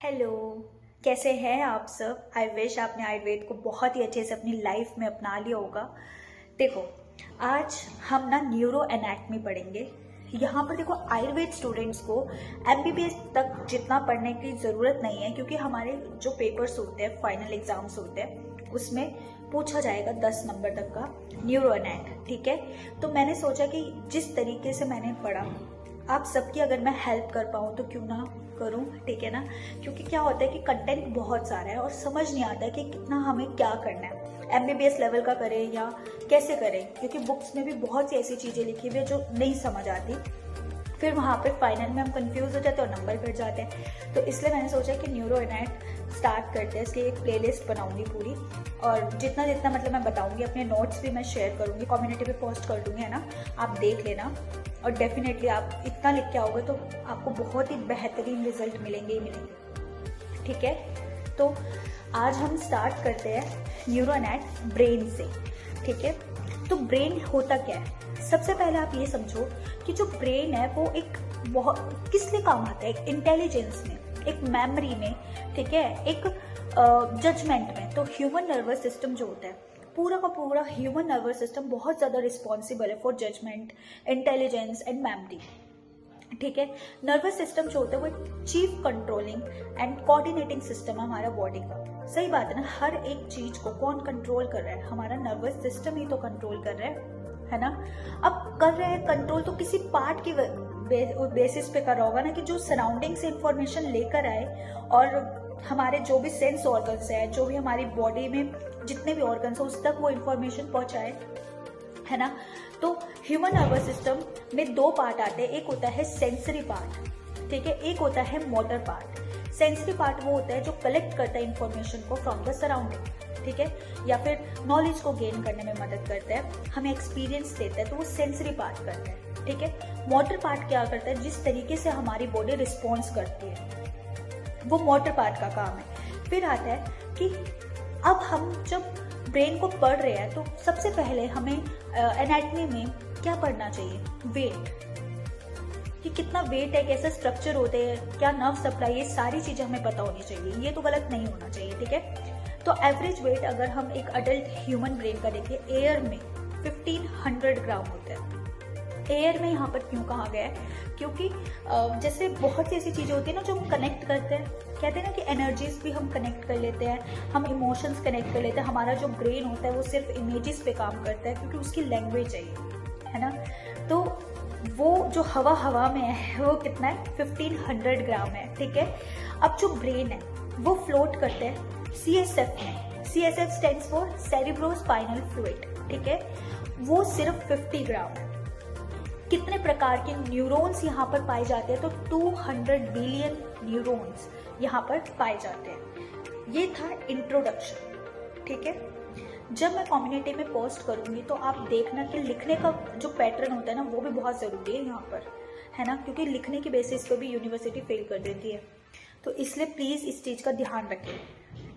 Hello. कैसे हैं आप सब? आई विश आपने आयुर्वेद को बहुत ही अच्छे से अपनी लाइफ में अपना लिया होगा। देखो, आज हम ना न्यूरो एनाटमी पढ़ेंगे। यहाँ पर देखो, आयुर्वेद स्टूडेंट्स को एमबीबीएस तक जितना पढ़ने की ज़रूरत नहीं है, क्योंकि हमारे जो पेपर्स होते हैं, फाइनल एग्जाम्स होते हैं, उसमें पूछा जाएगा 10 नंबर तक का न्यूरो एनाट। ठीक है, तो मैंने सोचा कि जिस तरीके से मैंने पढ़ा, आप सबकी अगर मैं हेल्प कर पाऊँ तो क्यों ना करूँ। ठीक है ना, क्योंकि क्या होता है कि कंटेंट बहुत सारा है और समझ नहीं आता है कि कितना हमें क्या करना है, एमबीबीएस लेवल का करें या कैसे करें, क्योंकि बुक्स में भी बहुत सी ऐसी चीज़ें लिखी हुई है जो नहीं समझ आती। फिर वहाँ पे फाइनल में हम कंफ्यूज हो जाते हैं और नंबर घट जाते हैं। तो इसलिए मैंने सोचा कि न्यूरो एनाट स्टार्ट करते हैं। इसकी एक प्लेलिस्ट बनाऊंगी पूरी, और जितना जितना मतलब मैं बताऊंगी, अपने नोट्स भी मैं शेयर करूंगी, कम्युनिटी पे पोस्ट कर दूंगी, है ना। आप देख लेना, और डेफिनेटली आप इतना लिख के आओगे तो आपको बहुत ही बेहतरीन रिजल्ट मिलेंगे ही मिलेंगे। ठीक है, तो आज हम स्टार्ट करते हैं न्यूरो एनाट ब्रेन से। ठीक है, तो ब्रेन होता क्या है? सबसे पहले आप ये समझो कि जो ब्रेन है वो एक बहुत किस लिए काम आता है? एक इंटेलिजेंस में, एक मेमोरी में, ठीक है, एक जजमेंट में। तो ह्यूमन नर्वस सिस्टम जो होता है, पूरा का पूरा ह्यूमन नर्वस सिस्टम बहुत ज़्यादा रिस्पॉन्सिबल है for judgement, intelligence and memory. ठीक है, नर्वस सिस्टम जो होता है वो एक chief controlling and coordinating system है हमारा बॉडी का। सही बात है ना, हर एक चीज को कौन कंट्रोल कर रहा है? हमारा नर्वस सिस्टम ही तो कंट्रोल कर रहा है ना। अब कर रहे हैं कंट्रोल तो किसी पार्ट की बेसिस पे कर रहा होगा ना, कि जो सराउंडिंग से इंफॉर्मेशन लेकर आए, और हमारे जो भी सेंस ऑर्गन्स है, जो भी हमारी बॉडी में जितने भी ऑर्गन्स है, उस तक वो इंफॉर्मेशन पहुंचाए, है ना। तो ह्यूमन नर्वस सिस्टम में दो पार्ट आते हैं। एक होता है सेंसरी पार्ट, ठीक है, एक होता है मोटर पार्ट। सेंसरी पार्ट वो होता है जो कलेक्ट करता है इंफॉर्मेशन को फ्रॉम द सराउंडिंग, ठीक है, या फिर नॉलेज को गेन करने में मदद करता है, हमें एक्सपीरियंस देता है, तो वो सेंसरी पार्ट करता है। ठीक है, मोटर पार्ट क्या करता है? जिस तरीके से हमारी बॉडी रिस्पॉन्स करती है, वो मोटर पार्ट का काम है। फिर आता है कि अब हम जब ब्रेन को पढ़ रहे हैं तो सबसे पहले हमें एनाटमी में क्या पढ़ना चाहिए? वेट, कि कितना वेट है, कैसे स्ट्रक्चर होते हैं, क्या नर्व सप्लाई, ये सारी चीजें हमें पता होनी चाहिए। ये तो गलत नहीं होना चाहिए। ठीक है, तो एवरेज वेट अगर हम एक अडल्ट ह्यूमन ब्रेन का देखें, एयर में 1500 ग्राम होता है। एयर में यहाँ पर क्यों कहा गया है? क्योंकि जैसे बहुत सी ऐसी चीजें होती है ना जो हम कनेक्ट करते हैं, कहते हैं ना कि एनर्जीज भी हम कनेक्ट कर लेते हैं, हम इमोशंस कनेक्ट कर लेते हैं। हमारा जो ब्रेन होता है वो सिर्फ इमेजेस पे काम करता है, क्योंकि उसकी लैंग्वेज है ना। तो वो जो हवा हवा में है वो कितना है? 1500 ग्राम है। ठीक है, अब जो ब्रेन है वो फ्लोट करते हैं सीएसएफ में। CSF stands for cerebrospinal fluid. ठीक है, वो सिर्फ 50 ग्राम है। कितने प्रकार के न्यूरॉन्स यहाँ पर पाए जाते हैं? तो 200 बिलियन न्यूरॉन्स यहाँ पर पाए जाते हैं। ये था इंट्रोडक्शन। ठीक है, जब मैं कम्युनिटी में पोस्ट करूंगी तो आप देखना कि लिखने का जो पैटर्न होता है ना, वो भी बहुत ज़रूरी है यहाँ पर, है ना, क्योंकि लिखने की बेसिस पे भी यूनिवर्सिटी फेल कर देती है। तो इसलिए प्लीज़ इस चीज़ का ध्यान रखें।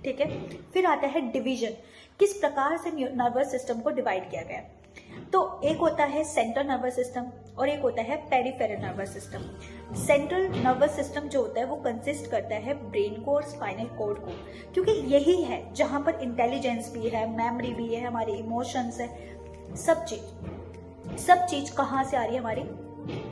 ठीक है, फिर आता है डिवीजन, किस प्रकार से नर्वस सिस्टम को डिवाइड किया गया है। तो एक होता है सेंट्रल नर्वस सिस्टम और एक होता है peripheral nervous system. Central nervous system जो होता है वो कंसिस्ट करता है ब्रेन को और स्पाइनल कॉर्ड को, क्योंकि यही है जहां पर इंटेलिजेंस भी है, मेमोरी भी है, हमारे इमोशंस है, सब चीज कहाँ से आ रही है? हमारी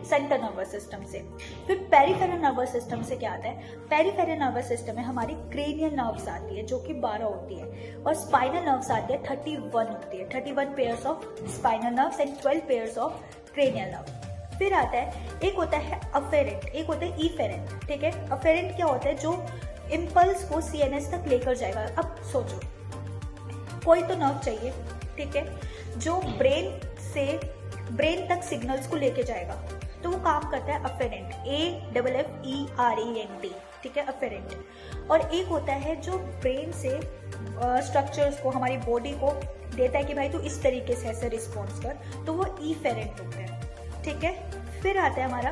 सेंट्रल नर्वस सिस्टम से। फिर पेरिफेरल नर्वस सिस्टम से क्या आता है? पेरिफेरल नर्वस सिस्टम में हमारी क्रेनियल नर्व्स आती है जो कि 12 होती है, और स्पाइनल नर्व्स आती है 31 होती है। 31 pairs of spinal nerves and 12 pairs of cranial nerve. फिर आता है, एक होता है अफेरेंट, एक होता है इफेरेंट। ठीक है, अफेरेंट क्या होता है? जो इम्पल्स को सीएनएस तक लेकर जाएगा। अब सोचो, कोई तो नर्व चाहिए, ठीक है, जो ब्रेन तक सिग्नल्स को लेके जाएगा, तो वो काम करता है अफेरेंट, AFFERENT। ठीक है, अफेरेंट। और एक होता है जो ब्रेन से स्ट्रक्चर्स को, हमारी बॉडी को देता है कि भाई तू इस तरीके से ऐसे रिस्पॉन्स कर, तो वो इफेरेंट होता है। ठीक है, फिर आता है हमारा,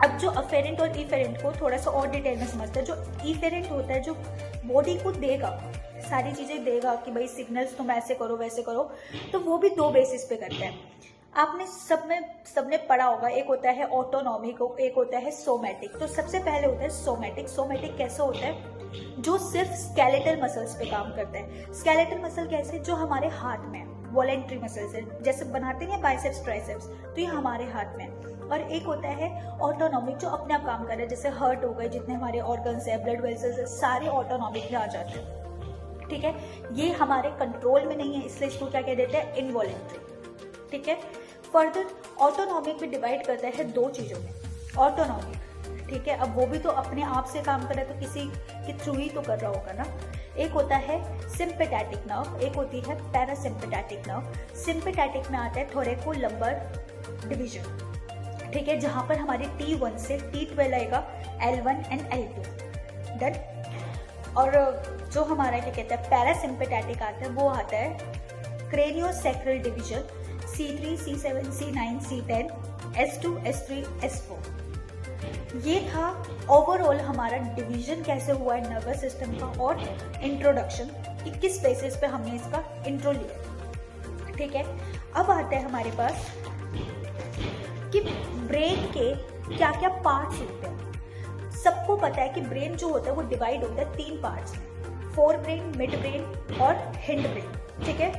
अब जो अफेरेंट और इफेरेंट को थोड़ा सा और डिटेल में समझते हैं। जो इफेरेंट होता है जो बॉडी को देगा, सारी चीजें देगा कि भाई सिग्नल्स तुम ऐसे करो वैसे करो, तो वो भी दो बेसिस पे करता है। आपने सबने पढ़ा होगा, एक होता है ऑटोनॉमिक, एक होता है सोमैटिक। तो सबसे पहले होता है सोमैटिक। सोमैटिक कैसे होता है? जो सिर्फ स्केलेटल मसल्स पे काम करता है। स्केलेटल मसल कैसे? जो हमारे हाथ में वॉलेंट्री मसल्स है, जैसे बनाते हैं बाइसेप्स ट्राइसेप्स, तो ये हमारे हाथ में। और एक होता है ऑटोनॉमिक, जो अपने आप काम कर रहा है, जैसे हार्ट हो गए, जितने हमारे ऑर्गन्स है, ब्लड वेसल्स है, सारे ऑटोनॉमिक में आ जाते हैं। ठीक है, ये हमारे कंट्रोल में नहीं है, इसलिए इसको क्या कह देते हैं? इनवॉलेंट्री। ठीक है, फर्दर ऑटोनॉमिक भी डिवाइड करता है दो चीजों में। ऑटोनॉमिक, ठीक है, अब वो भी तो अपने आप से काम कर रहा है, तो किसी के थ्रू ही तो कर रहा होगा ना। एक होता है सिंपैथेटिक नर्व, एक होती है पैरासिम्पैथेटिक नर्व। सिंपैथेटिक में आता है थोरैकोलंबर डिवीजन, ठीक है, जहां पर हमारी T1 से T12 आएगा, L1 एंड L2। डन। और जो हमारा क्या कहते हैं पैरासिम्पैथेटिक आता है, वो आता है क्रेनियोसैक्रल division, C3, C7, C9, C10, S2, S3, S4। ये था ओवरऑल हमारा डिवीजन कैसे हुआ है नर्वस सिस्टम का, और इंट्रोडक्शन कि किस बेसिस पे हमने इसका इंट्रो लिया। ठीक है, अब आते हैं हमारे पास कि ब्रेन के क्या क्या पार्ट्स होते हैं। सबको पता है कि ब्रेन जो होता है वो डिवाइड होता है 3 पार्ट्स में, फोर ब्रेन, मिड ब्रेन और हिंड ब्रेन। ठीक है,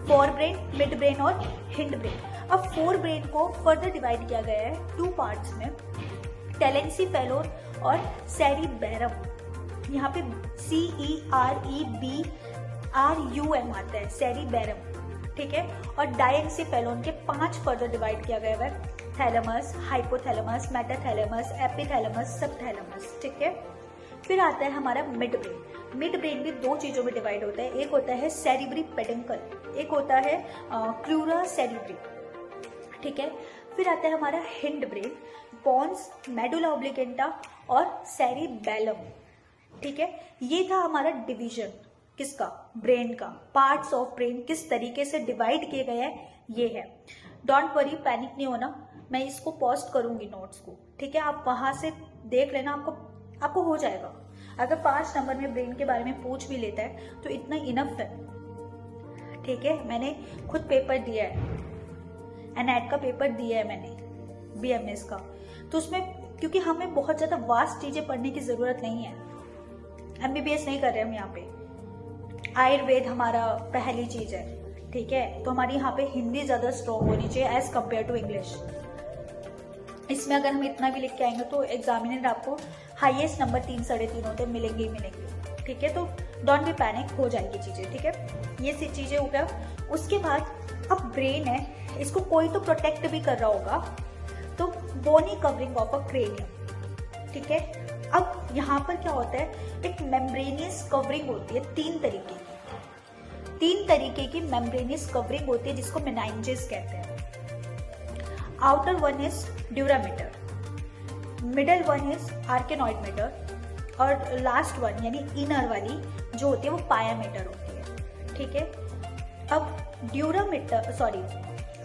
फोर ब्रेन, मिड ब्रेन और हिंड ब्रेन। अब फोर ब्रेन को फर्दर डिवाइड किया गया है 2 पार्ट्स में, टेलेंसीफेलोर और सेरिबेरम। यहाँ पे CEREBRUM आता है, सेरिबेरम। ठीक है, और डायेंसीफेलोन के 5 फर्दर डिवाइड किया गया है, thalamus, hypothalamus, metathalamus, epithalamus, subthalamus. ठीक है, फिर आता है हमारा मिड ब्रेन। मिड ब्रेन भी 2 चीजों में डिवाइड होता है, एक होता है सेरिब्री पेडिंकल, एक होता है क्लूरा सेरिब्री। ठीक है, फिर आता है हमारा हिंड ब्रेन, पॉन्स, मेडुला ऑब्लिगेंटा और सेरिबेलम। ठीक है, ये था हमारा डिवीजन किसका? ब्रेन का। पार्ट्स ऑफ ब्रेन किस तरीके से डिवाइड किए गए हैं, ये है। डोंट वरी, पैनिक नहीं होना, मैं इसको पोस्ट करूंगी नोट्स को। ठीक है, आप वहां से देख लेना, आपको हो जाएगा। अगर 5 नंबर में ब्रेन के बारे में पूछ भी लेता है तो इतना इनफ है। ठीक है, मैंने खुद पेपर दिया है, एनएट का पेपर दिया है मैंने, BMS का, तो उसमें क्योंकि हमें बहुत ज्यादा वास्ट चीजें पढ़ने की जरूरत नहीं है, MBBS नहीं कर रहे हम यहाँ पे। आयुर्वेद हमारा पहली चीज है, ठीक है, तो हमारी यहाँ पे हिंदी ज्यादा स्ट्रॉन्ग होनी चाहिए एज कम्पेयर टू इंग्लिश। इसमें अगर हम इतना भी लिख के आएंगे तो एग्जामिनर आपको हाईएस्ट नंबर 3, 3.5 होते मिलेंगे ही मिलेंगे। ठीक है, तो डोंट बी पैनिक, हो जाएगी चीजें। ठीक है, ये सी चीजें हो गया। उसके बाद अब ब्रेन है, इसको कोई तो प्रोटेक्ट भी कर रहा होगा, तो बोनी कवरिंग ऑफ अ क्रेनियम। ठीक है, अब यहाँ पर क्या होता है, एक मेम्ब्रेनियस कवरिंग होती है 3 तरीके की मेम्ब्रेनियस कवरिंग होती है, जिसको मेनाइंजेस कहते हैं। Outer one is dura mater, middle one is arachnoid mater, और लास्ट वन यानी इनर वाली जो होती है वो पायामीटर होती है। ठीक है, अब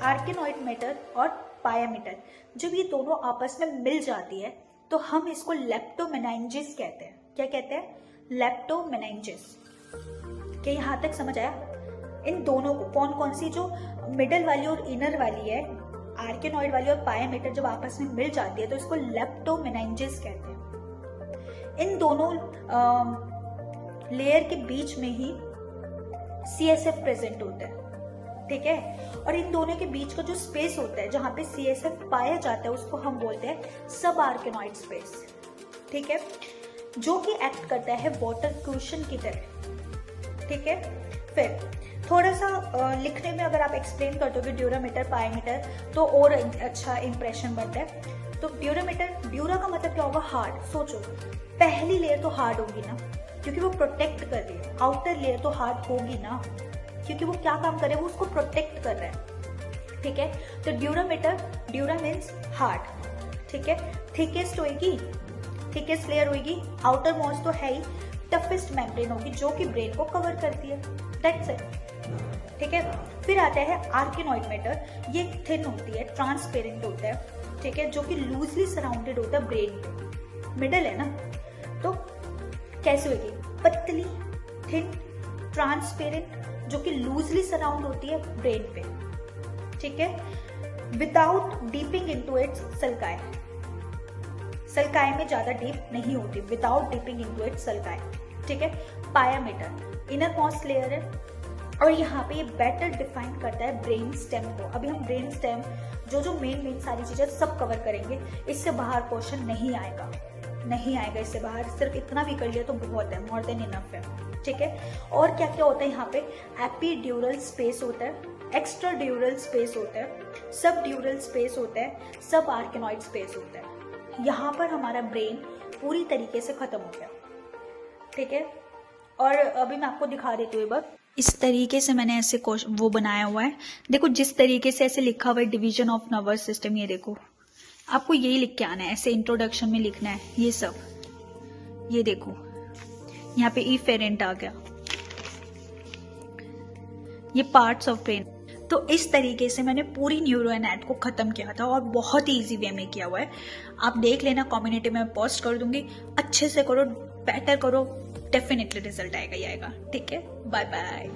आर्केनॉइड मीटर और पायामीटर जब ये दोनों आपस में मिल जाती है तो हम इसको लेप्टोमेनाइंजिस कहते हैं। क्या कहते हैं? लेप्टोमेनाइंजिस। क्या यहाँ तक समझ आया? इन दोनों को कौन कौन सी, जो मिडल वाली और इनर वाली है, आर्केनॉइड वाली और पायामीटर जब आपस में मिल जाती है तो इसको लेप्टोमेनाइंजिस कहते हैं। इन दोनों लेयर के बीच में ही CSF प्रेजेंट होता है। ठीक है, और इन दोनों के बीच का जो स्पेस होता है जहां पे CSF पाया जाता है उसको हम बोलते हैं सब आर्केनॉइड स्पेस। ठीक है, जो कि एक्ट करता है वाटर क्यूशन की तरह। ठीक है, फिर थोड़ा सा लिखने में अगर आप एक्सप्लेन कर दोगे ड्यूरामीटर पायामीटर तो और अच्छा इंप्रेशन बनता है। तो ड्यूरामीटर, ड्यूरा का मतलब क्या होगा? हार्ड। सोचो, पहली लेयर तो हार्ड होगी ना, क्योंकि वो प्रोटेक्ट कर रही है। आउटर लेयर तो हार्ड होगी ना, क्योंकि वो क्या काम कर रहा है, वो उसको प्रोटेक्ट कर रहा है। ठीक है, तो ड्यूरामीटर, ड्यूरा मीन्स हार्ड। ठीक है, थिकेस्ट होगी, थिकेस्ट लेयर होगी, आउटर मोस्ट तो है ही, टफेस्ट मेम्ब्रेन होगी जो कि ब्रेन को कवर करती है। That's it. ठीक है, फिर आता है आर्केनॉइड मैटर। ये थिन होती है, ट्रांसपेरेंट होता है। ठीक है, जो कि लूजली सराउंडेड होता है ब्रेन पे। मिडल है ना, तो कैसे होगी? पतली, थिन, ट्रांसपेरेंट, जो कि लूजली सराउंड होती है ब्रेन पे। ठीक है, without डीपिंग into its sulci. Sulci में ज्यादा डीप नहीं होती, विदाउट डीपिंग इनटू इट्स सल्काई, ठीक है। पायामीटर इनर मोस्ट लेयर है, और यहाँ पे ये बेटर डिफाइन करता है ब्रेन स्टेम को। अभी हम ब्रेन स्टेम जो मेन सारी चीजें सब कवर करेंगे, इससे बाहर क्वेश्चन नहीं आएगा, नहीं आएगा इससे बाहर। सिर्फ इतना भी कर लिया तो बहुत है, मोर देन इनफ है, ठीक है। और क्या क्या होता है यहाँ पे, एपीड्यूरल स्पेस होता है, एक्स्ट्रा ड्यूरल स्पेस होता है, सब ड्यूरल स्पेस होता है, सब आर्केनॉइड स्पेस होता है। यहाँ पर हमारा ब्रेन पूरी तरीके से खत्म हो गया, ठीक है। और अभी मैं आपको दिखा देती हूँ एक बार, इस तरीके से मैंने ऐसे वो बनाया हुआ है। देखो जिस तरीके से ऐसे लिखा हुआ है डिवीजन ऑफ नर्वस सिस्टम, ये देखो आपको यही लिख के आना है, ऐसे इंट्रोडक्शन में लिखना है ये सब। ये देखो यहाँ पे इफेरेंट आ गया, ये पार्ट्स ऑफ ब्रेन। तो इस तरीके से मैंने पूरी न्यूरो एनाट को खत्म किया था, और बहुत ही इजी वे में किया हुआ है। आप देख लेना, कम्युनिटी में पोस्ट कर दूंगी, अच्छे से करो, बेटर करो, डेफिनेटली रिजल्ट आएगा ही आएगा, ठीक है। Bye bye.